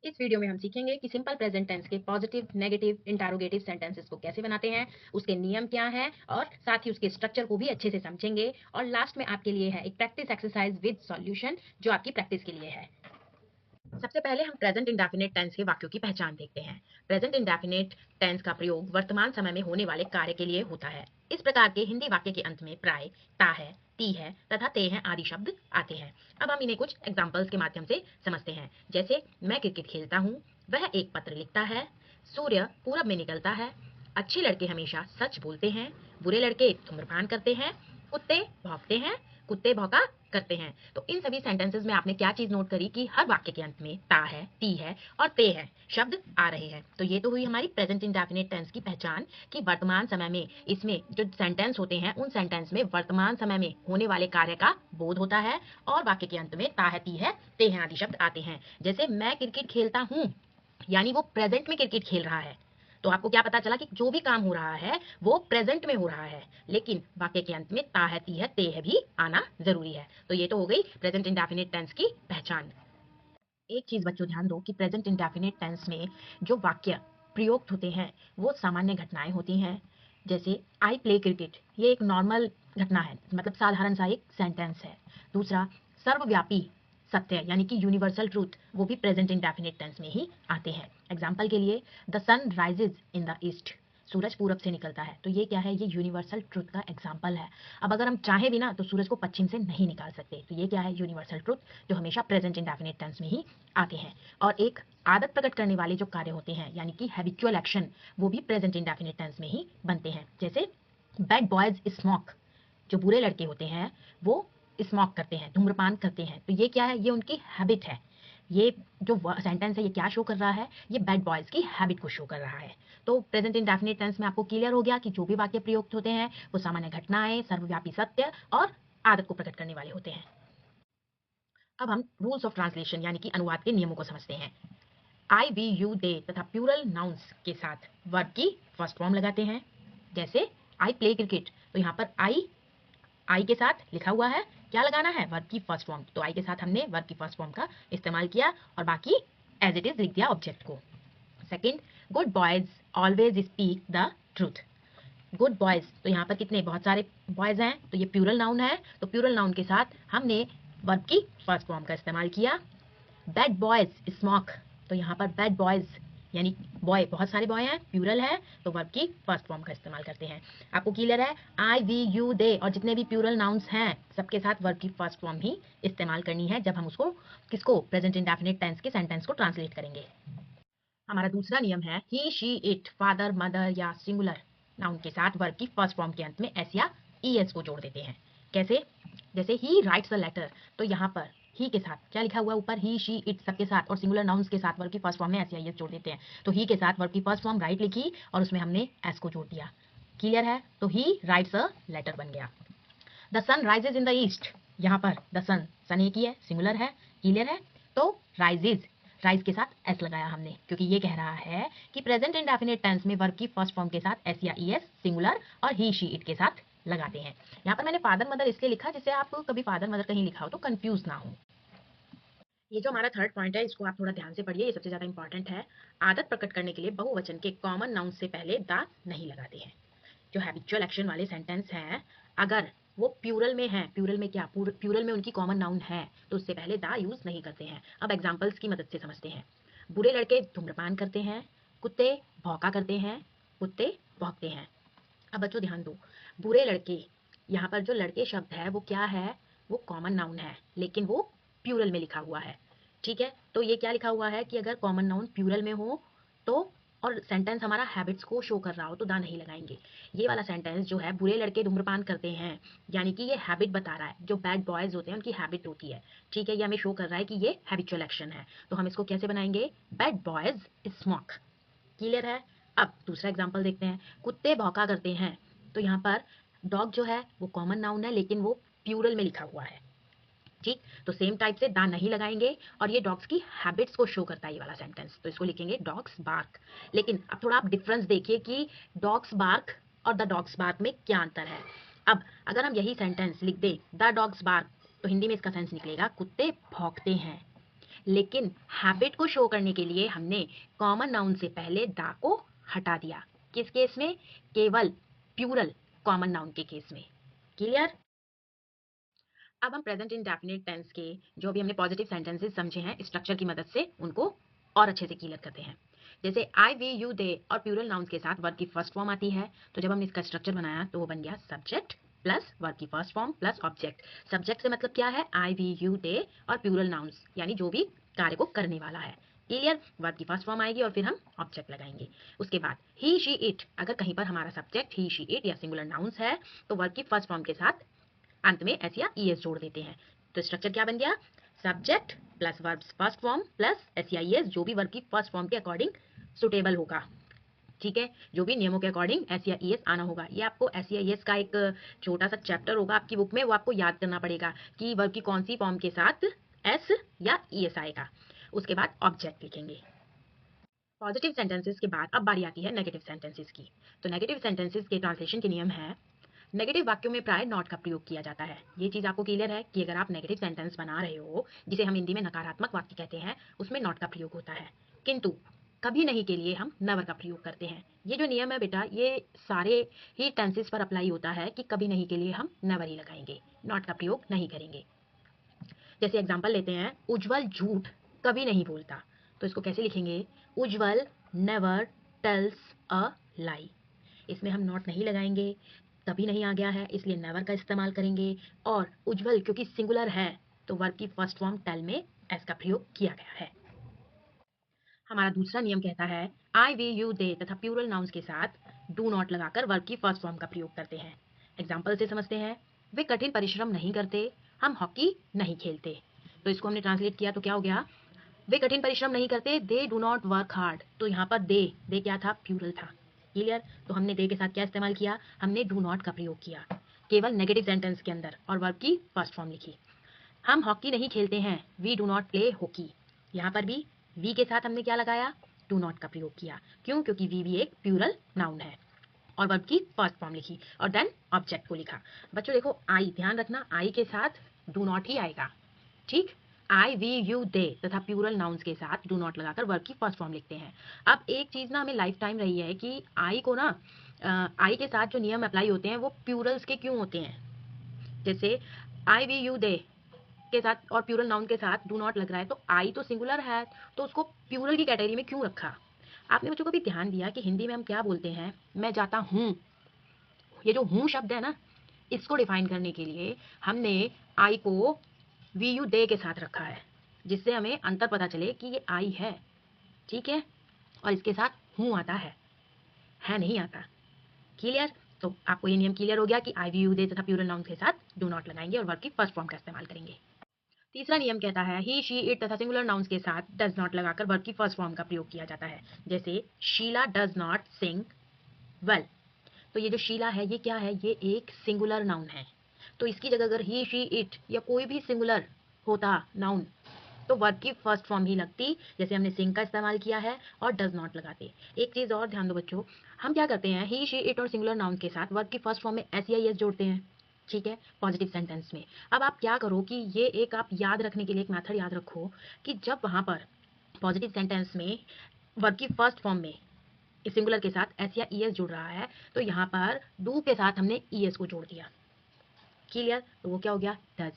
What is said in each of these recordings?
इस वीडियो में हम सीखेंगे कि सिंपल प्रेजेंट टेंस के पॉजिटिव, नेगेटिव, इंटरोगेटिव सेंटेंसेस को कैसे बनाते हैं, उसके नियम क्या हैं और साथ ही उसके स्ट्रक्चर को भी अच्छे से समझेंगे। और लास्ट में आपके लिए है एक प्रैक्टिस एक्सरसाइज विद सॉल्यूशन जो आपकी प्रैक्टिस के लिए है। सबसे पहले हम प्रेजेंट इंडेफिनिट टेंस के वाक्यों की पहचान देखते हैं। प्रेजेंट इंडेफिनिट टेंस का प्रयोग वर्तमान समय में होने वाले कार्य के लिए होता है। इस प्रकार के हिंदी वाक्य के अंत में प्राय ता है, ती है तथा ते हैं आदि शब्द आते हैं। अब हम इन्हें कुछ एग्जांपल्स के माध्यम से समझते हैं। जैसे मैं क्रिकेट खेलता हूँ, वह एक पत्र लिखता है, सूर्य पूरब में निकलता है, अच्छे लड़के हमेशा सच बोलते हैं, बुरे लड़के धूम्रपान करते हैं, कुत्ते भौंकते हैं, कुत्ते भौंका करते हैं। तो इन सभी सेंटेंसेस में आपने क्या चीज नोट करी कि हर वाक्य के अंत में ता है, ती है और ते है शब्द आ रहे हैं। तो ये तो हुई हमारी प्रेजेंट इंडेफिनिट टेंस की पहचान कि वर्तमान समय में इसमें जो सेंटेंस होते हैं उन सेंटेंस में वर्तमान समय में होने वाले कार्य का बोध होता है और वाक्य के अंत में ता है, ती है, ते हैं आदि शब्द आते हैं। जैसे मैं क्रिकेट खेलता हूँ, यानी वो प्रेजेंट में क्रिकेट खेल रहा है। तो आपको क्या पता चला कि जो भी काम हो रहा है वो प्रेजेंट में हो रहा है, लेकिन वाक्य के अंत में ता है, ती है, ते है भी आना जरूरी है। तो ये तो हो गई प्रेजेंट इंडेफिनिट टेंस की पहचान। एक चीज बच्चों ध्यान दो कि प्रेजेंट इंडेफिनिट टेंस में जो वाक्य प्रयुक्त होते हैं वो सामान्य घटनाएं होती हैं। जैसे आई प्ले क्रिकेट, ये एक नॉर्मल घटना है, मतलब साधारण सा एक सेंटेंस है। दूसरा, सर्वव्यापी सत्य यानी कि यूनिवर्सल ट्रूथ, वो भी प्रेजेंट इंडेफिनिट टेंस में ही आते हैं। एग्जाम्पल के लिए, the sun rises in the east, सूरज पूरब से निकलता है। तो ये क्या है, ये यूनिवर्सल ट्रुथ का एग्जाम्पल है। अब अगर हम चाहें भी ना तो सूरज को पश्चिम से नहीं निकाल सकते। तो ये क्या है, यूनिवर्सल ट्रुथ, जो हमेशा प्रेजेंट इंडेफिनिट टेंस में ही आते हैं। और एक आदत प्रकट करने वाले जो कार्य होते हैं यानी कि हैबिचुअल एक्शन, वो भी प्रेजेंट इंडेफिनिट टेंस में ही बनते हैं। जैसे बैड बॉयज स्मोक, जो बुरे लड़के होते हैं वो स्मोक करते हैं, धूम्रपान करते हैं। तो ये क्या है, ये उनकी हैबिट है। ये जो सेंटेंस है ये क्या शो कर रहा है, ये बैड बॉयज की हैबिट को शो कर रहा है। तो प्रेजेंट इंडेफिनिट टेंस में आपको क्लियर हो गया कि जो भी वाक्य प्रयुक्त होते हैं वो सामान्य घटनाएं, सर्वव्यापी सत्य और आदत को प्रकट करने वाले होते हैं। अब हम रूल्स ऑफ ट्रांसलेशन यानी कि अनुवाद के नियमों को समझते हैं। आई, वी, यू, दे तथा प्लूरल नाउन्स के साथ वर्ब की फर्स्ट फॉर्म लगाते हैं। जैसे आई प्ले क्रिकेट, तो यहाँ पर आई के साथ लिखा हुआ है, क्या लगाना है, वर्ब की फर्स्ट फॉर्म। तो आई के साथ हमने वर्ब की फर्स्ट फॉर्म का इस्तेमाल किया और बाकी एज इट इज लिख दिया ऑब्जेक्ट को। Second, good boys always speak the truth. Good boys, तो यहाँ पर कितने, बहुत सारे बॉयज हैं, तो ये प्लूरल नाउन है। तो प्लूरल नाउन के साथ हमने वर्ब की फर्स्ट फॉर्म का इस्तेमाल किया। बैड बॉयज स्मोक, तो यहाँ पर बैड बॉयज यानी बॉय, बहुत सारे बॉय हैं, प्लूरल है, तो वर्ब की फर्स्ट फॉर्म का इस्तेमाल करते हैं। आपको क्लियर है, आई, वी, यू, दे और जितने भी प्लूरल नाउन्स हैं सबके साथ वर्ब की फर्स्ट फॉर्म ही इस्तेमाल करनी है जब हम उसको किसको, प्रेजेंट इंडेफिनिट टेंस के सेंटेंस को ट्रांसलेट करेंगे। हमारा दूसरा नियम है, he, she, it, father, mother या सिंगुलर नाउन के साथ वर्ब की फर्स्ट फॉर्म के अंत में एस या ईएस को जोड़ देते हैं। कैसे, जैसे ही राइट्स अ लेटर, तो यहाँ पर ही के साथ क्या लिखा हुआ ऊपर, ही, शी, इट सबके साथ और सिंगुलर नाउन्स के साथ वर्ब की फर्स्ट फॉर्म में एस या ईएस जोड़ देते हैं। तो ही के साथ वर्ब की फर्स्ट फॉर्म राइट लिखी और उसमें हमने एस को जोड़ दिया। क्लियर है, तो ही राइट्स अ लेटर बन गया। The sun rises in the east, यहाँ पर द सन, सन एक ही है, सिंगुलर है, क्लियर है। तो राइजेज, राइज के साथ एस लगाया हमने क्योंकि ये कह रहा है कि प्रेजेंट इंडेफिनिट टेंस में वर्ब की फर्स्ट फॉर्म के साथ एस या ईएस सिंगुलर और ही, शी, इट के साथ लगाते हैं। यहाँ पर मैंने फादर मदर इसलिए लिखा जिससे आप कभी फादर मदर कहीं लिखा हो तो कंफ्यूज ना हो। ये जो हमारा थर्ड पॉइंट है इसको आप थोड़ा ध्यान से पढ़िए, ये सबसे ज्यादा इंपॉर्टेंट है। आदत प्रकट करने के लिए बहुवचन के कॉमन नाउन से पहले द नहीं लगाते हैं। जो हैबिचुअल एक्शन वाले सेंटेंस हैं, अगर वो प्लूरल में है, प्लूरल में क्या, प्लूरल में उनकी कॉमन नाउन है, तो उससे पहले दा यूज नहीं करते हैं। अब एग्जांपल्स की मदद से समझते हैं। बुरे लड़के धूम्रपान करते हैं, कुत्ते भौंका करते हैं, कुत्ते भौंकते हैं। अब बच्चों ध्यान दो, बुरे लड़के, यहाँ पर जो लड़के शब्द है वो क्या है, वो कॉमन नाउन है लेकिन वो प्लूरल में लिखा हुआ है। ठीक है, तो ये क्या लिखा हुआ है कि अगर कॉमन नाउन प्लूरल में हो तो, और सेंटेंस हमारा हैबिट्स को शो कर रहा हो तो दा नहीं लगाएंगे। ये वाला सेंटेंस जो है, बुरे लड़के धूम्रपान करते हैं, यानी कि ये हैबिट बता रहा है, जो बैड बॉयज होते हैं उनकी हैबिट होती है। ठीक है, ये हमें शो कर रहा है कि ये हैबिचुअल एक्शन है। तो हम इसको कैसे बनाएंगे, बैड बॉयज स्मोक। क्लियर है। अब दूसरा एग्जाम्पल देखते हैं, कुत्ते भौंका करते हैं, तो यहाँ पर डॉग जो है वो कॉमन नाउन है लेकिन वो प्लूरल में लिखा हुआ है। ठीक, तो सेम टाइप से दा नहीं लगाएंगे और ये डॉग्स की हैबिट्स को शो करता है ये वाला सेंटेंस, तो इसको लिखेंगे डॉग्स बार्क। लेकिन अब थोड़ा आप डिफरेंस देखिए कि डॉग्स बार्क और द डॉग्स बार्क में क्या अंतर है। अब अगर हम यही सेंटेंस लिख दे द डॉग्स बार्क, तो हिंदी में इसका सेंस निकलेगा कुत्ते भौंकते हैं। लेकिन हैबिट को शो करने के लिए हमने कॉमन नाउन से पहले द को हटा दिया। किस केस में? केवल प्लूरल कॉमन नाउन के केस में। क्लियर? अब हम प्रेजेंट इंडेफिनिट टेंस के जो भी हमने पॉजिटिव सेंटेंसेस समझे हैं स्ट्रक्चर की मदद से उनको और अच्छे से क्लियर करते हैं। जैसे आई, वी, यू, दे और प्लूरल नाउन्स के साथ वर्ब की फर्स्ट फॉर्म आती है, तो जब हमने इसका स्ट्रक्चर बनाया तो वो बन गया सब्जेक्ट प्लस वर्ब की first form plus object. Subject से मतलब क्या है? आई, वी, यू, दे और प्लूरल नाउन्स यानी जो भी कार्य को करने वाला है। क्लियर? वर्ब की फर्स्ट फॉर्म आएगी और फिर हम ऑब्जेक्ट लगाएंगे। उसके बाद ही, शी, इट, अगर कहीं पर हमारा सब्जेक्ट ही, शी, इट या सिंगुलर नाउन्स है तो वर्ब की फर्स्ट फॉर्म के साथ अंत में एस या ईएस जोड़ देते हैं। तो स्ट्रक्चर क्या बन गया? Subject plus verb first form plus S या ईएस, जो भी वर्ब की फर्स्ट फॉर्म के अकॉर्डिंग सुटेबल होगा। ठीक है, जो भी नियमों के अकॉर्डिंग एस या ईएस आना होगा। ये आपको एस या ईएस का एक छोटा सा चैप्टर होगा आपकी बुक में, वो आपको याद करना पड़ेगा कि वर्ब की कौन सी फॉर्म के साथ एस या ईएस आएगा। उसके बाद ऑब्जेक्ट लिखेंगे। पॉजिटिव सेंटेंसेस के बाद अब बारी आती है नेगेटिव सेंटेंसेस की। तो नेगेटिव सेंटेंसेस के ट्रांसलेशन के नियम है, नेगेटिव वाक्यों में प्राय नॉट का प्रयोग किया जाता है। ये चीज आपको क्लियर है कि अगर आप नेगेटिव सेंटेंस बना रहे हो, जिसे हम हिंदी में नकारात्मक वाक्य कहते हैं, उसमें नॉट का प्रयोग होता है। किंतु कभी नहीं के लिए हम नेवर का प्रयोग करते हैं। ये जो नियम है बेटा, ये सारे ही टेंसेस पर अप्लाई होता है कि कभी नहीं के लिए हम नेवर ही लगाएंगे, नॉट का प्रयोग नहीं करेंगे। जैसे एग्जाम्पल लेते हैं, उज्जवल झूठ कभी नहीं बोलता, तो इसको कैसे लिखेंगे? उज्जवल नेवर टेल्स अ लाई। इसमें हम नॉट नहीं लगाएंगे, कभी नहीं आ गया है इसलिए नेवर का इस्तेमाल करेंगे। और उज्जवल क्योंकि सिंगुलर है तो वर्ब की फर्स्ट फॉर्म टेल में एस का प्रयोग किया गया है। हमारा दूसरा नियम कहता है, आई, वी, यू, दे तथा प्लूरल नाउन्स के साथ डू नॉट लगाकर वर्ब की फर्स्ट फॉर्म का प्रयोग करते हैं। एग्जाम्पल से समझते हैं, वे कठिन परिश्रम नहीं करते, हम हॉकी नहीं खेलते। तो इसको हमने ट्रांसलेट किया तो क्या हो गया? वे कठिन परिश्रम नहीं करते, they do not work hard. तो यहाँ पर दे क्या था? प्लूरल था। क्लियर? तो हमने दे के साथ क्या इस्तेमाल किया? हमने डू नॉट का प्रयोग किया केवल नेगेटिव सेंटेंस के अंदर और वर्ब की फर्स्ट फॉर्म लिखी। हम हॉकी नहीं खेलते हैं, we do not play hockey. यहाँ पर भी वी के साथ हमने क्या लगाया? डू नॉट का प्रयोग किया। क्यों? क्योंकि वी भी एक प्लूरल नाउन है। और वर्ब की फर्स्ट फॉर्म लिखी और देन ऑब्जेक्ट को लिखा। बच्चों देखो, आई, ध्यान रखना, आई के साथ डू नॉट ही आएगा। ठीक? आई, वी, यू, दे तथा प्लूरल नाउन्स के साथ डू नॉट लगाकर वर्ब की फर्स्ट फॉर्म लिखते हैं। अब एक चीज ना हमें लाइफ टाइम रही है कि आई को ना आई के साथ जो नियम अप्लाई होते हैं वो प्लूरल्स के क्यों होते हैं। जैसे आई, वी, यू, दे के साथ और प्लूरल नाउन के साथ डू नॉट लग रहा है, तो आई तो सिंगुलर है तो उसको प्लूरल की कैटेगरी में क्यों रखा? आपने बच्चों को भी ध्यान दिया कि हिंदी में हम क्या बोलते हैं? मैं जाता हूँ। ये जो हूँ शब्द है ना, इसको डिफाइन करने के लिए हमने आई को वी, यू, दे के साथ रखा है, जिससे हमें अंतर पता चले कि ये आई है। ठीक है? और इसके साथ हूँ आता है नहीं आता। क्लियर? तो आपको ये नियम क्लियर हो गया कि आई, वी, यू, दे तथा प्लूरल नाउन के साथ डू नॉट लगाएंगे और वर्ब की फर्स्ट फॉर्म का इस्तेमाल करेंगे। तीसरा नियम कहता है, ही, शी, इट तथा सिंगुलर नाउन्स के साथ डज नॉट लगाकर वर्ब की फर्स्ट फॉर्म का प्रयोग किया जाता है। जैसे Sheela does not sing well. तो ये जो शीला है ये क्या है? ये एक सिंगुलर नाउन है। तो इसकी जगह अगर ही, शी, इट या कोई भी सिंगुलर होता नाउन तो वर्ब की फर्स्ट फॉर्म ही लगती, जैसे हमने सिंग का इस्तेमाल किया है और डज नॉट लगाते। एक चीज और ध्यान दो बच्चों, हम क्या करते हैं? ही, शी, इट और सिंगुलर नाउन के साथ वर्ब की फर्स्ट फॉर्म में एस या एस जोड़ते हैं। ठीक है, पॉजिटिव सेंटेंस में। अब आप क्या करो कि ये एक आप याद रखने के लिए एक मेथड याद रखो कि जब वहां पर पॉजिटिव सेंटेंस में वर्ब की फर्स्ट फॉर्म में सिंगुलर के साथ एस या ईएस जुड़ रहा है तो यहाँ पर डू के साथ हमने ईएस को जोड़ दिया। क्लियर? तो वो क्या हो गया? डज।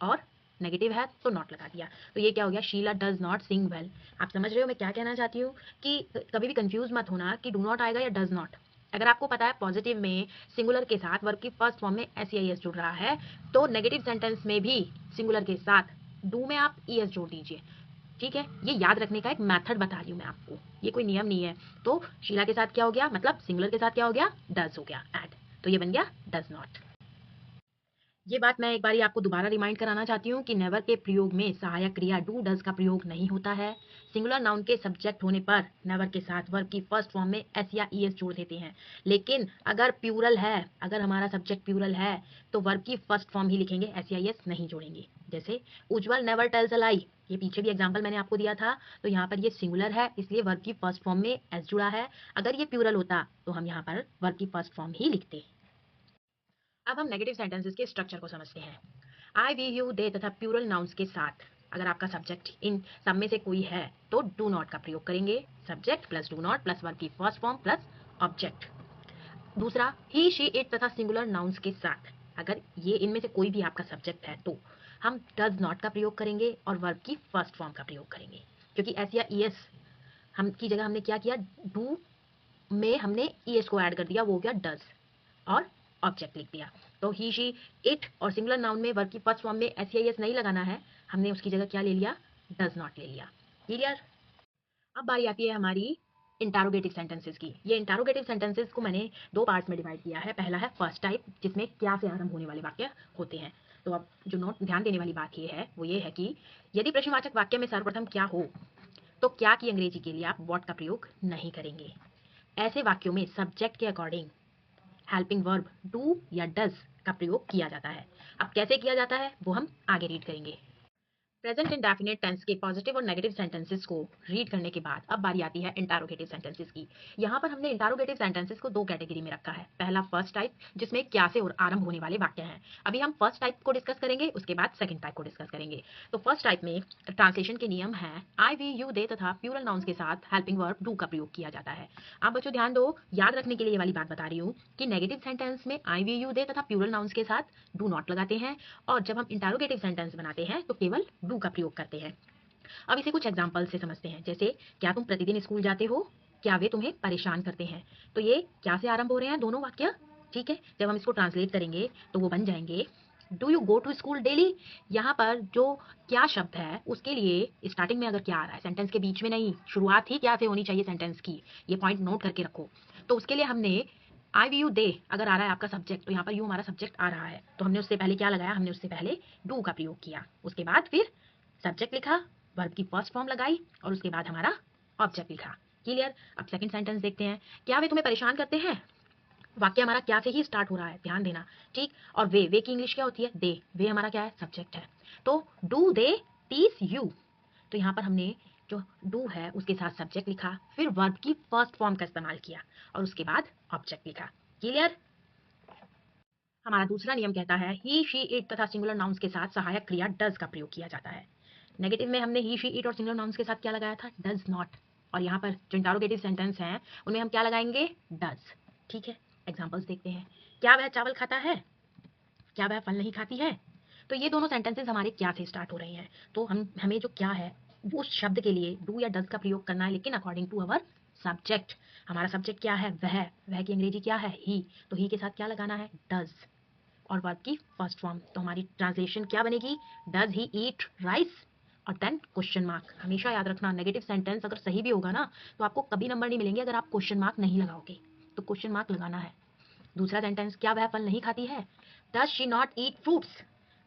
और नेगेटिव है तो नॉट लगा दिया। तो ये क्या हो गया? Sheela does not sing well. आप समझ रहे हो मैं क्या कहना चाहती हूँ? कि कभी भी कंफ्यूज मत होना कि डू नॉट आएगा या डज नॉट। अगर आपको पता है पॉजिटिव में सिंगुलर के साथ वर्ब की फर्स्ट फॉर्म में एस या ईएस जुड़ रहा है तो नेगेटिव सेंटेंस में भी सिंगुलर के साथ डू में आप ईएस जोड़ दीजिए। ठीक है, ये याद रखने का एक मेथड बता रही हूँ मैं आपको, ये कोई नियम नहीं है। तो शीला के साथ क्या हो गया? मतलब सिंगुलर के साथ क्या हो गया? डज हो गया ऐड। तो ये बन गया डज नॉट। ये बात मैं एक बार आपको दोबारा रिमाइंड कराना चाहती हूँ कि नेवर के प्रयोग में सहायक क्रिया डू डज का प्रयोग नहीं होता है। सिंगुलर नाउन के सब्जेक्ट होने पर नेवर के साथ वर्ब की फर्स्ट फॉर्म में एस या ईएस जोड़ देते हैं। लेकिन अगर प्लूरल है, अगर हमारा सब्जेक्ट प्लूरल है तो वर्ब की फर्स्ट फॉर्म ही लिखेंगे, एस या ईएस नहीं जोड़ेंगे। जैसे उज्जवल नेवर टेल्स अ लाई, ये पीछे भी एग्जाम्पल मैंने आपको दिया था। तो यहाँ पर ये सिंगुलर है इसलिए वर्ब की फर्स्ट फॉर्म में एस जुड़ा है। अगर ये प्लूरल होता तो हम यहाँ पर वर्ब की फर्स्ट फॉर्म ही लिखते। अब हम नेगेटिव सेंटेंसेस के स्ट्रक्चर को समझते हैं। आई, वी, यू, दे तथा प्लूरल नाउन्स के साथ अगर आपका सब्जेक्ट इन सब में से कोई है तो डू नॉट का प्रयोग करेंगे, subject plus do not plus verb की फर्स्ट फॉर्म प्लस ऑब्जेक्ट। दूसरा, ही शी इट तथा सिंगुलर नाउन्स के साथ अगर ये इनमें से कोई भी आपका सब्जेक्ट है तो हम डज नॉट का प्रयोग करेंगे और वर्ब की फर्स्ट फॉर्म का प्रयोग करेंगे, क्योंकि एस या ईएस हम की जगह हमने क्या किया, डू में हमने ईएस को ऐड कर दिया, वो हो गया डज और ऑब्जेक्ट लिख दिया। तो ही शी इट और सिंगुलर नाउन में वर्ब की फर्स्ट फॉर्म में एस या ईएस नहीं लगाना है, हमने उसकी जगह क्या ले लिया, डज नॉट ले लिया। क्लियर। अब बारी आती है हमारी इंटारोगेटिव सेंटेंसेस की। ये इंटारोगेटिव सेंटेंसेस को मैंने दो पार्ट्स में डिवाइड किया है। पहला है फर्स्ट टाइप, जिसमें क्या से आरंभ होने वाले वाक्य होते हैं। तो अब जो नोट ध्यान देने वाली बात ये है वो ये है कि यदि प्रश्नवाचक वाक्य में सर्वप्रथम क्या हो तो क्या की अंग्रेजी के लिए आप व्हाट का प्रयोग नहीं करेंगे। ऐसे वाक्यों में सब्जेक्ट के अकॉर्डिंग हेल्पिंग वर्ब डू या डज का प्रयोग किया जाता है। अब कैसे किया जाता है वो हम आगे रीड करेंगे। प्रेजेंट इंडेफिनिट टेंस के पॉजिटिव और नेगेटिव सेंटेंसेस को रीड करने के बाद अब बारी आती है इंटारोगेटिव सेंटेंसेस की। यहाँ पर हमने इंटारोगेटिव सेंटेंसेस को दो कैटेगरी में रखा है। पहला फर्स्ट टाइप, जिसमें क्या से और आरंभ होने वाले वाक्य हैं। अभी हम फर्स्ट टाइप को डिस्कस करेंगे, उसके बाद सेकंड टाइप को डिस्कस करेंगे। तो फर्स्ट टाइप में ट्रांसलेशन के नियम है आई वी यू दे तथा प्लूरल नाउन्स के साथ हेल्पिंग वर्ब डू का प्रयोग किया जाता है। आप बच्चों ध्यान दो, याद रखने के लिए ये वाली बात बता रही हूँ कि नेगेटिव सेंटेंस में आई वी यू दे तथा प्लूरल नाउन्स के साथ डू नॉट लगाते हैं, और जब हम इंटारोगेटिव सेंटेंस बनाते हैं तो केवल डू का प्रयोग करते हैं। अब इसे कुछ एग्जाम्पल से समझते हैं। जैसे, क्या तुम प्रतिदिन स्कूल जाते हो, क्या वे तुम्हें परेशान करते हैं। तो ये क्या से आरंभ हो रहे हैं दोनों वाक्य, ठीक है। जब हम इसको ट्रांसलेट करेंगे तो वो बन जाएंगे do you go to school daily. यहाँ पर जो क्या शब्द है उसके लिए स्टार्टिंग में अगर क्या आ रहा है, सेंटेंस के बीच में नहीं, शुरुआत ही क्या से होनी चाहिए सेंटेंस की, ये पॉइंट नोट करके रखो। तो उसके लिए हमने आई वी यू दे अगर आ रहा है आपका सब्जेक्ट, तो यहाँ पर यू हमारा सब्जेक्ट आ रहा है, तो हमने उससे पहले क्या लगाया, हमने उससे पहले डू का प्रयोग किया। उसके बाद फिर सब्जेक्ट लिखा, वर्ब की फर्स्ट फॉर्म लगाई और उसके बाद हमारा ऑब्जेक्ट लिखा। क्लियर। अब सेकंड सेंटेंस देखते हैं। क्या वे तुम्हें परेशान करते हैं। वाक्य हमारा क्या से ही स्टार्ट हो रहा है, ध्यान देना, ठीक। और वे की इंग्लिश क्या होती है, दे। वे हमारा क्या है, सब्जेक्ट है। तो डू दे टीज यू, तो यहाँ पर हमने जो डू है उसके साथ सब्जेक्ट लिखा, फिर वर्ब की फर्स्ट फॉर्म का इस्तेमाल किया और उसके बाद ऑब्जेक्ट लिखा। क्लियर। हमारा दूसरा नियम कहता है ही शी इट तथा सिंगुलर नाउन्स के साथ सहायक क्रिया डज का प्रयोग किया जाता है। नेगेटिव में हमने ही शी इट और सिंगुलर नाउन्स के साथ क्या लगाया था, डज नॉट। और यहाँ पर जो इंटरोगेटिव सेंटेंस हैं उनमें हम क्या लगाएंगे, डज। ठीक है। एग्जांपल्स देखते हैं। क्या वह चावल खाता है, क्या वह फल नहीं खाती है। तो ये दोनों सेंटेंसेस हमारे क्या से स्टार्ट हो रहे हैं, तो हमें जो क्या है उस शब्द के लिए डू या डज का प्रयोग करना है, लेकिन अकॉर्डिंग टू अवर सब्जेक्ट। हमारा सब्जेक्ट क्या है, वह की अंग्रेजी क्या है, ही। तो ही के साथ क्या लगाना है, डज और वर्ब की फर्स्ट फॉर्म। तो हमारी ट्रांसलेशन क्या बनेगी, डज ही ईट राइस और देन क्वेश्चन मार्क। हमेशा याद रखना, नेगेटिव सेंटेंस अगर सही भी होगा ना तो आपको कभी नंबर नहीं मिलेंगे अगर आप क्वेश्चन मार्क नहीं लगाओगे, तो क्वेश्चन मार्क लगाना है। दूसरा सेंटेंस, क्या वह फल नहीं खाती है, does she not eat fruits.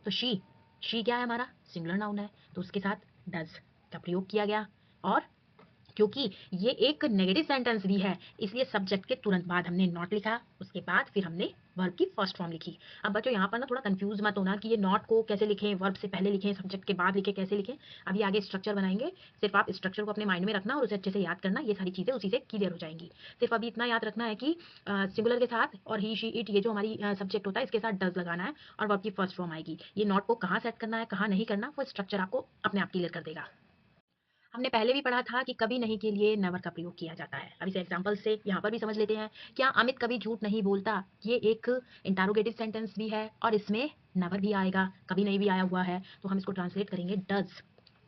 तो शी क्या है, हमारा सिंगुलर नाउन है, तो उसके साथ डज का प्रयोग किया गया। और क्योंकि ये एक नेगेटिव सेंटेंस भी है इसलिए सब्जेक्ट के तुरंत बाद हमने नॉट लिखा, उसके बाद फिर हमने वर्ब की फर्स्ट फॉर्म लिखी। अब बच्चों यहाँ पर ना थोड़ा कंफ्यूज मत होना कि ये नॉट को कैसे लिखें, वर्ब से पहले लिखें, सब्जेक्ट के बाद लिखें, कैसे लिखें। अभी आगे स्ट्रक्चर बनाएंगे, सिर्फ आप स्ट्रक्चर को अपने माइंड में रखना और उसे अच्छे से याद करना, ये सारी चीजें उसी से क्लियर हो जाएंगी। सिर्फ अभी इतना याद रखना है कि सिंगुलर के साथ और ही शी इट ये जो हमारी सब्जेक्ट होता है इसके साथ डज लगाना है और वर्ब की फर्स्ट फॉर्म आएगी। ये नॉट को कहाँ सेट करना है कहाँ नहीं करना वो स्ट्रक्चर आपको अपने आप क्लियर कर देगा। हमने पहले भी पढ़ा था कि कभी नहीं के लिए नेवर का प्रयोग किया जाता है। अब इसे एग्जांपल से यहाँ पर भी समझ लेते हैं। क्या अमित कभी झूठ नहीं बोलता, ये एक इंटारोगेटिव सेंटेंस भी है और इसमें नेवर भी आएगा, कभी नहीं भी आया हुआ है, तो हम इसको ट्रांसलेट करेंगे डज,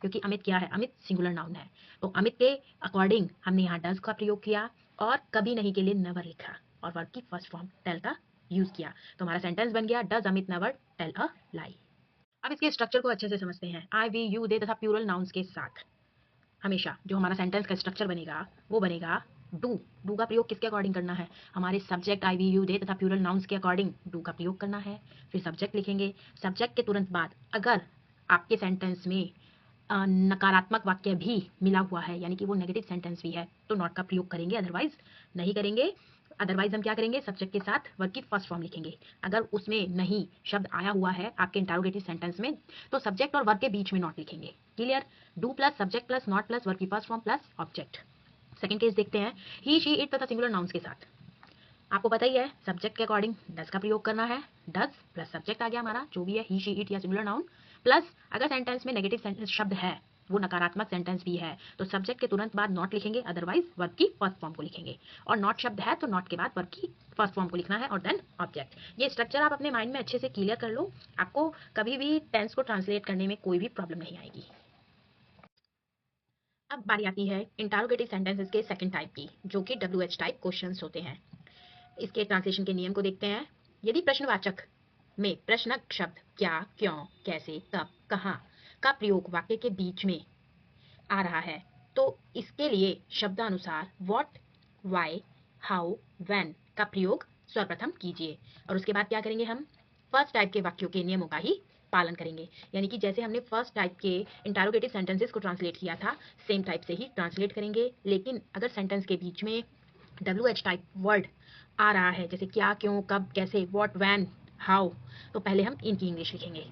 क्योंकि अमित क्या है, अमित सिंगुलर नाउन है। तो अमित के अकॉर्डिंग हमने यहाँ डज का प्रयोग किया और कभी नहीं के लिए नेवर लिखा और वर्ब की फर्स्ट फॉर्म टेल का यूज किया। तो हमारा सेंटेंस बन गया does Amit never tell a lie. अब इसके स्ट्रक्चर को अच्छे से समझते हैं। आई वी यू दे तथा प्लूरल नाउन्स के साथ हमेशा जो हमारा सेंटेंस का स्ट्रक्चर बनेगा वो बनेगा डू का प्रयोग किसके अकॉर्डिंग करना है, हमारे subject I we you they तथा प्लूरल नाउन्स के अकॉर्डिंग डू का प्रयोग करना है। फिर सब्जेक्ट लिखेंगे, सब्जेक्ट के तुरंत बाद अगर आपके सेंटेंस में नकारात्मक वाक्य भी मिला हुआ है यानी कि वो नेगेटिव सेंटेंस भी है तो नॉट का प्रयोग करेंगे, अदरवाइज नहीं करेंगे। अदरवाइज हम क्या करेंगे, सब्जेक्ट के साथ वर्ब की फर्स्ट फॉर्म लिखेंगे। अगर उसमें नहीं शब्द आया हुआ है आपके इंटरोगेटिव सेंटेंस में तो सब्जेक्ट और वर्ब के बीच में नॉट लिखेंगे। Clear. Do plus subject plus not plus verb की first form plus object. Second case देखते हैं। ही शी इट तथा सिंगुलर नाउन्स के साथ आपको पता ही है सब्जेक्ट के अकॉर्डिंग डज का प्रयोग करना है। डज प्लस सब्जेक्ट आ गया हमारा, जो भी है ही शी इट या सिंगुलर नाउन, प्लस अगर सेंटेंस में नेगेटिव शब्द है, वो नकारात्मक सेंटेंस भी है, तो सब्जेक्ट के तुरंत बाद नॉट लिखेंगे, अदरवाइज वर्ब की फर्स्ट फॉर्म को लिखेंगे। और नॉट शब्द है तो नॉट के बाद वर्ब की फर्स्ट फॉर्म को लिखना है और देन ऑब्जेक्ट। ये स्ट्रक्चर आप अपने माइंड में अच्छे से क्लियर कर लो, आपको कभी भी टेंस को ट्रांसलेट करने में कोई भी प्रॉब्लम नहीं आएगी। अब बारी आती है इंटरोगेटिव सेंटेंसेस के सेकंड टाइप की, जो कि WH टाइप क्वेश्चंस होते हैं। इसके ट्रांसलेशन के नियम को देखते हैं। यदि प्रश्नवाचक में प्रश्नक शब्द क्या, क्यों, कैसे, कब, कहाँ का प्रयोग वाक्य के बीच में आ रहा है, तो इसके लिए शब्दानुसार व्हाट, व्हाई, हाउ, व्हेन का प्रयोग सर्वप्रथम कीजिए। और उसके बाद क्या करेंगे, हम फर्स्ट टाइप के वाक्यों के नियमों का ही पालन करेंगे। यानी कि जैसे हमने फर्स्ट टाइप के इंटरोगेटिव सेंटेंसेस को ट्रांसलेट किया था, सेम टाइप से ही ट्रांसलेट करेंगे। लेकिन अगर सेंटेंस के बीच में WH टाइप वर्ड आ रहा है, जैसे क्या, क्यों, कब, कैसे, व्हाट, व्हेन, हाउ, तो पहले हम इनकी इंग्लिश लिखेंगे।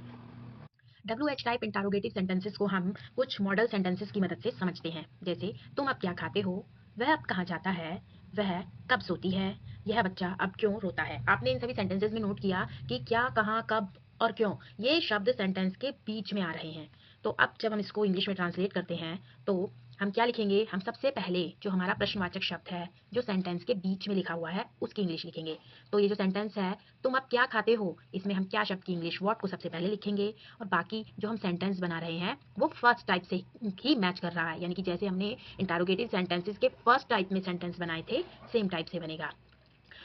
WH टाइप इंटरोगेटिव सेंटेंसेस को हम कुछ मॉडल सेंटेंसेस की मदद से समझते हैं। जैसे तुम अब क्या खाते हो, वह अब कहाँ जाता है, वह कब सोती है, यह बच्चा अब क्यों रोता है। आपने इन सभी सेंटेंसेस में नोट किया कि क्या, कहाँ, कब और क्यों, ये शब्द सेंटेंस के बीच में आ रहे हैं। तो अब जब हम इसको इंग्लिश में ट्रांसलेट करते हैं तो हम क्या लिखेंगे, हम सबसे पहले जो हमारा प्रश्नवाचक शब्द है जो सेंटेंस के बीच में लिखा हुआ है उसकी इंग्लिश लिखेंगे। तो ये जो सेंटेंस है तुम अब क्या खाते हो, इसमें हम क्या शब्द की इंग्लिश, व्हाट को सबसे पहले लिखेंगे। और बाकी जो हम सेंटेंस बना रहे हैं वो फर्स्ट टाइप से ही मैच कर रहा है, यानी कि जैसे हमने इंटरोगेटिव सेंटेंसेस के फर्स्ट टाइप में सेंटेंस बनाए थे, सेम टाइप से बनेगा।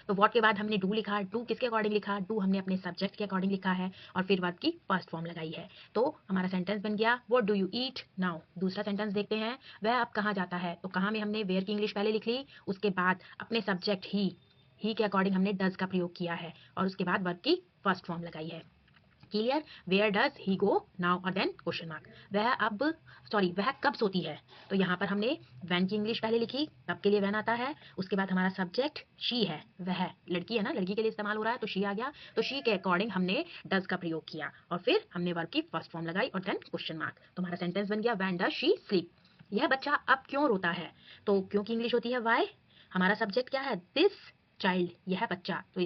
तो व्हाट के बाद हमने डू लिखा, डू किसके अकॉर्डिंग लिखा, डू हमने अपने सब्जेक्ट के अकॉर्डिंग लिखा है और फिर वर्ब की फर्स्ट फॉर्म लगाई है। तो हमारा सेंटेंस बन गया what do you eat now. दूसरा सेंटेंस देखते हैं, वह अब कहाँ जाता है। तो कहाँ में हमने वेयर की इंग्लिश पहले लिख ली, उसके बाद अपने सब्जेक्ट ही के अकॉर्डिंग हमने डज का प्रयोग किया है और उसके बाद वर्ब की फर्स्ट फॉर्म लगाई है। Clear, where does he go now और देन क्वेश्चन मार्क। वह कब सोती है, तो यहाँ पर हमने वैन की इंग्लिश पहले लिखी, तब के लिए वैन आता है। उसके बाद हमारा सब्जेक्ट शी है, वह लड़की है ना, लड़की के लिए इस्तेमाल हो रहा है तो शी आ गया। तो शी के अकॉर्डिंग हमने डज का प्रयोग किया और फिर हमने वर्ब की फर्स्ट फॉर्म लगाई और देन क्वेश्चन मार्क। तो हमारा सेंटेंस बन गया वैन डज शी स्लीप। यह बच्चा अब क्यों रोता है, तो क्यों की इंग्लिश होती है वाई। हमारा सब्जेक्ट क्या है, दिस चाइल्ड, यह बच्चा। तो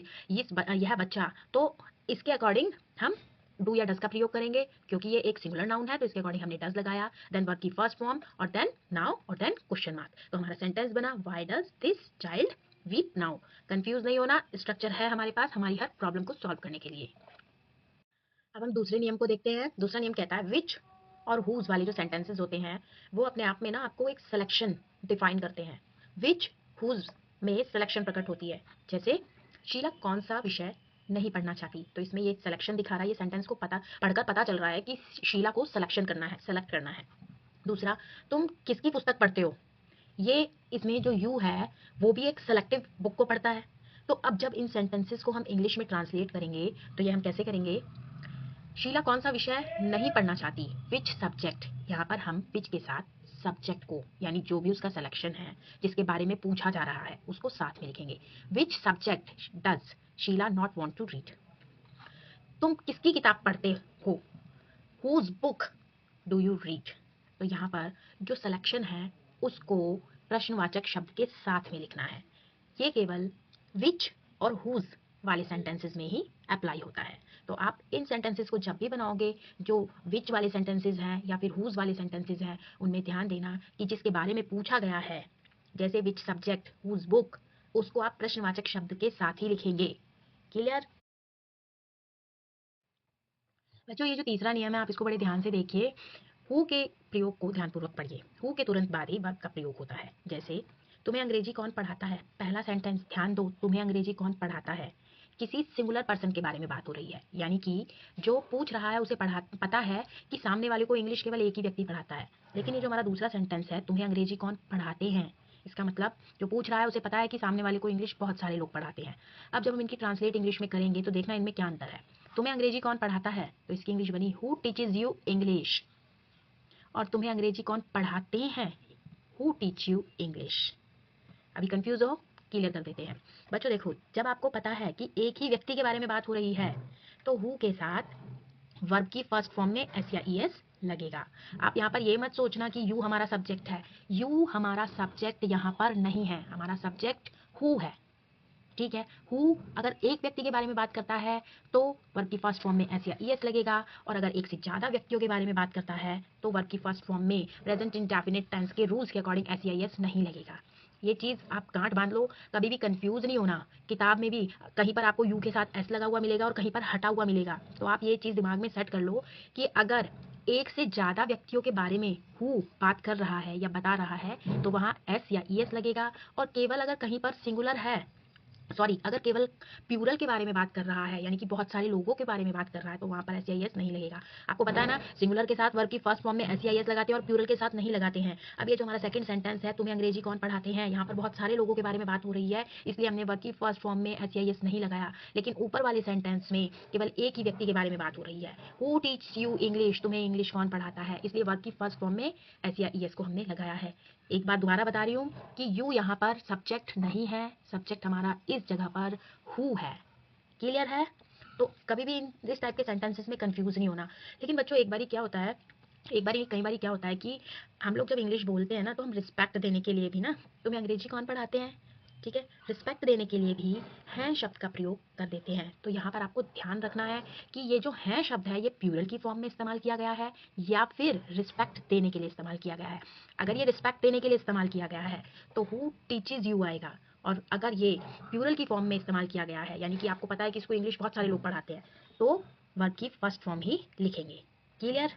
यह बच्चा, तो इसके अकॉर्डिंग हम डू या डज का प्रयोग करेंगे, क्योंकि ये एक सिंगुलर नाउन है तो इसके अकॉर्डिंग हमने डज लगाया, देन वर्ब की फर्स्ट फॉर्म और देन नाउ और देन क्वेश्चन मार्क। तो हमारा सेंटेंस बना why does this child weep now. Confuse नहीं होना, स्ट्रक्चर है हमारे पास हमारी हर प्रॉब्लम को सॉल्व करने के लिए। अब हम दूसरे नियम को देखते हैं। दूसरा नियम कहता है विच और हुज वाले जो सेंटेंसेस होते हैं वो अपने आप में ना आपको एक सिलेक्शन डिफाइन करते हैं। विच, हुज में सिलेक्शन प्रकट होती है। जैसे शीला कौन सा विषय नहीं पढ़ना चाहती, तो इसमें ये सिलेक्शन दिखा रहा है, ये सेंटेंस को पढ़कर पता चल रहा है कि शीला को सिलेक्शन करना है, सेलेक्ट करना है। दूसरा, तुम किसकी पुस्तक पढ़ते हो, ये इसमें जो यू है वो भी एक सेलेक्टिव बुक को पढ़ता है। तो अब जब इन सेंटेंसेस को हम इंग्लिश में ट्रांसलेट करेंगे तो ये हम कैसे करेंगे, शीला कौन सा विषय नहीं पढ़ना चाहती, विच सब्जेक्ट, यहाँ पर हम विच के साथ सब्जेक्ट को, यानी जो भी उसका सिलेक्शन है जिसके बारे में पूछा जा रहा है उसको साथ में लिखेंगे। Which subject does Sheela not want to read. तुम किसकी किताब पढ़ते हो, whose book do you read. तो यहाँ पर जो सिलेक्शन है उसको प्रश्नवाचक शब्द के साथ में लिखना है। ये केवल विच और हुज वाले सेंटेंसेस में ही अप्लाई होता है। तो आप इन सेंटेंसेस को जब भी बनाओगे, जो विच वाले सेंटेंसेस हैं या फिर हुज वाले सेंटेंसेस हैं, उनमें ध्यान देना कि जिसके बारे में पूछा गया है, जैसे विच सब्जेक्ट, हुज बुक, उसको आप प्रश्नवाचक शब्द के साथ ही लिखेंगे। क्लियर बच्चों, ये जो तीसरा नियम है आप इसको बड़े ध्यान से देखिए। हु के प्रयोग को ध्यानपूर्वक पढ़िए। हु के तुरंत बाद ही वर्ब का प्रयोग होता है। जैसे तुम्हें अंग्रेजी कौन पढ़ाता है, पहला सेंटेंस ध्यान दो, तुम्हें अंग्रेजी कौन पढ़ाता है, किसी सिंगुलर पर्सन के बारे में बात हो रही है, यानी कि जो पूछ रहा है उसे पता है कि सामने वाले को इंग्लिश केवल एक ही व्यक्ति पढ़ाता है। लेकिन ये जो हमारा दूसरा सेंटेंस है, तुम्हें अंग्रेजी कौन पढ़ाते हैं, इसका मतलब जो पूछ रहा है उसे पता है कि सामने वाले को इंग्लिश बहुत सारे लोग पढ़ाते हैं। अब जब हम इनकी ट्रांसलेट इंग्लिश में करेंगे तो देखना इनमें क्या अंतर है। तुम्हें अंग्रेजी कौन पढ़ाता है, तो इसकी इंग्लिश बनी हु टीचेज यू इंग्लिश। और तुम्हें अंग्रेजी कौन पढ़ाते हैं, हु टीच यू इंग्लिश। अभी कंफ्यूज हो, क्लियर कर देते हैं। बच्चों देखो, जब आपको पता है कि एक ही व्यक्ति के बारे में बात हो रही है तो हु के साथ वर्ब की फर्स्ट फॉर्म में एस या ईएस लगेगा। आप यहाँ पर ये मत सोचना कि यू हमारा सब्जेक्ट है, यू हमारा सब्जेक्ट यहाँ पर नहीं है, हमारा सब्जेक्ट हु है। ठीक है। हु अगर एक व्यक्ति के बारे में बात करता है तो वर्ब की फर्स्ट फॉर्म में एस या ईएस लगेगा, और अगर एक से ज़्यादा व्यक्तियों के बारे में बात करता है तो वर्ब की फर्स्ट फॉर्म में प्रेजेंट इंडेफिनिट टेंस के रूल्स के अकॉर्डिंग एस या ईएस नहीं लगेगा। ये चीज़ आप गांठ बांध लो, कभी भी कंफ्यूज नहीं होना। किताब में भी कहीं पर आपको यू के साथ एस लगा हुआ मिलेगा और कहीं पर हटा हुआ मिलेगा, तो आप ये चीज़ दिमाग में सेट कर लो कि अगर एक से ज़्यादा व्यक्तियों के बारे में हु बात कर रहा है या बता रहा है तो वहाँ एस या ईएस लगेगा, और केवल अगर कहीं पर सिंगुलर है, सॉरी, अगर केवल प्लूरल के बारे में बात कर रहा है, यानी कि बहुत सारे लोगों के बारे में बात कर रहा है, तो वहाँ पर एस या ईएस नहीं लगेगा। आपको पता है ना, सिंगुलर के साथ वर्ब की फर्स्ट फॉर्म में एस या ईएस लगाते हैं और प्लूरल के साथ नहीं लगाते हैं। अब ये जो हमारा सेकंड सेंटेंस है, तुम्हें अंग्रेजी कौन पढ़ाते हैं, यहाँ पर बहुत सारे लोगों के बारे में बात हो रही है, इसलिए हमने वर्ब की फर्स्ट फॉर्म में एस या ईएस नहीं लगाया। लेकिन ऊपर वाले सेंटेंस में केवल एक ही व्यक्ति के बारे में बात हो रही है, हु टीच यू इंग्लिश, तुम्हें इंग्लिश कौन पढ़ाता है, इसलिए वर्ब की फर्स्ट फॉर्म में एस या ईएस को हमने लगाया है। एक बात दोबारा बता रही हूँ कि यू यहाँ पर सब्जेक्ट नहीं है, सब्जेक्ट हमारा इस जगह पर हु है। क्लियर है? तो कभी भी इस टाइप के सेंटेंसेस में कंफ्यूज नहीं होना। लेकिन बच्चों एक बारी क्या होता है, कई बारी क्या होता है कि हम लोग जब इंग्लिश बोलते हैं ना, तो हम रिस्पेक्ट देने के लिए भी ना, तुम्हें अंग्रेजी कौन पढ़ाते हैं, ठीक है, रिस्पेक्ट देने के लिए भी हैं शब्द का प्रयोग कर देते हैं। तो यहाँ पर आपको ध्यान रखना है कि ये जो हैं शब्द है ये प्लूरल की फॉर्म में इस्तेमाल किया गया है या फिर रिस्पेक्ट देने के लिए इस्तेमाल किया गया है। अगर ये रिस्पेक्ट देने के लिए इस्तेमाल किया गया है तो हु टीचेज यू आएगा, और अगर ये प्लूरल की फॉर्म में इस्तेमाल किया गया है, यानी कि आपको पता है कि इसको इंग्लिश बहुत सारे लोग पढ़ाते हैं, तो वर्ब की फर्स्ट फॉर्म ही लिखेंगे। क्लियर?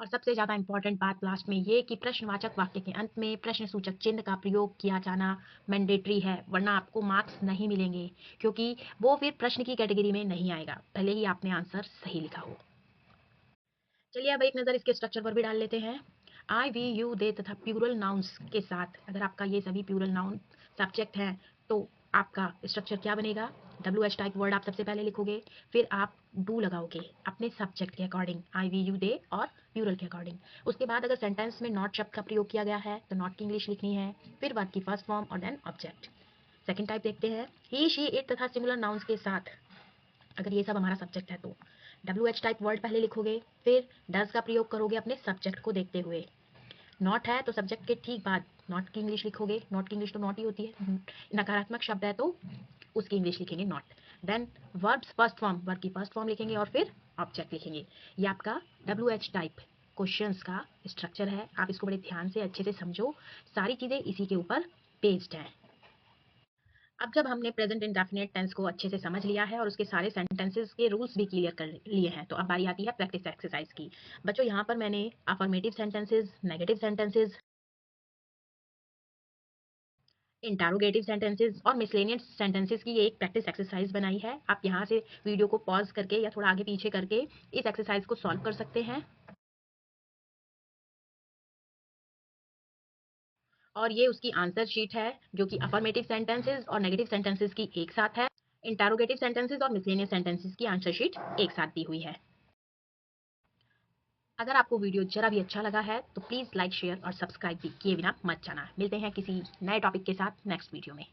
और सबसे ज़्यादा इंपॉर्टेंट बात लास्ट में ये कि प्रश्नवाचक वाक्य के अंत में प्रश्न सूचक चिन्ह का प्रयोग किया जाना मैंडेटरी है, वरना आपको मार्क्स नहीं मिलेंगे, क्योंकि वो फिर प्रश्न की कैटेगरी में नहीं आएगा, भले ही आपने आंसर सही लिखा हो। चलिए अब एक नज़र इसके स्ट्रक्चर पर भी डाल लेते हैं। आई, वी, यू, दे तथा प्लूरल नाउन्स के साथ अगर आपका ये सभी प्लूरल नाउन सब्जेक्ट हैं तो आपका स्ट्रक्चर क्या बनेगा, डब्ल्यू एच टाइप वर्ड आप सबसे पहले लिखोगे, फिर आप डू लगाओगे अपने सब्जेक्ट के अकॉर्डिंग, आई, वी, यू, दे और प्लूरल के अकॉर्डिंग। उसके बाद अगर सेंटेंस में नॉट शब्द का प्रयोग किया गया है तो नॉट की इंग्लिश लिखनी है, फिर वर्ब की फर्स्ट फॉर्म और देन ऑब्जेक्ट। सेकेंड टाइप देखते हैं, ही, शी, इट तथा सिमिलर नाउन्स के साथ अगर ये सब हमारा सब्जेक्ट है तो डब्ल्यू एच टाइप वर्ड पहले लिखोगे, फिर डज का प्रयोग करोगे अपने सब्जेक्ट को देखते हुए। नॉट है तो सब्जेक्ट के ठीक बाद नॉट की इंग्लिश लिखोगे, नॉट की इंग्लिश तो नॉट ही होती है, नकारात्मक शब्द है तो उसकी इंग्लिश लिखेंगे not. Then verbs first form, verb की फर्स्ट फॉर्म लिखेंगे और फिर ऑब्जेक्ट लिखेंगे। ये आपका डब्ल्यू एच टाइप क्वेश्चंस का स्ट्रक्चर है, आप इसको बड़े ध्यान से अच्छे से समझो, सारी चीज़ें इसी के ऊपर बेस्ड हैं। अब जब हमने प्रेजेंट इंडेफिनिट टेंस को अच्छे से समझ लिया है और उसके सारे सेंटेंसेस के रूल्स भी क्लियर कर लिए हैं, तो अब बारी आती है प्रैक्टिस एक्सरसाइज की। बच्चों यहाँ पर मैंने affirmative sentences, negative sentences, interrogative sentences और मिसलेनियस सेंटेंसेस की ये एक प्रैक्टिस एक्सरसाइज बनाई है। आप यहाँ से वीडियो को पॉज करके या थोड़ा आगे पीछे करके इस एक्सरसाइज को सॉल्व कर सकते हैं। और ये उसकी आंसर शीट है जो कि अफर्मेटिव सेंटेंसेस और नेगेटिव सेंटेंसेस की एक साथ है, इंटरोगेटिव सेंटेंसेस और मिसलेनियस सेंटेंसेस की आंसर शीट एक साथ दी हुई है। अगर आपको वीडियो जरा भी अच्छा लगा है तो प्लीज़ लाइक, शेयर और सब्सक्राइब भी किए बिना मत जाना। मिलते हैं किसी नए टॉपिक के साथ नेक्स्ट वीडियो में।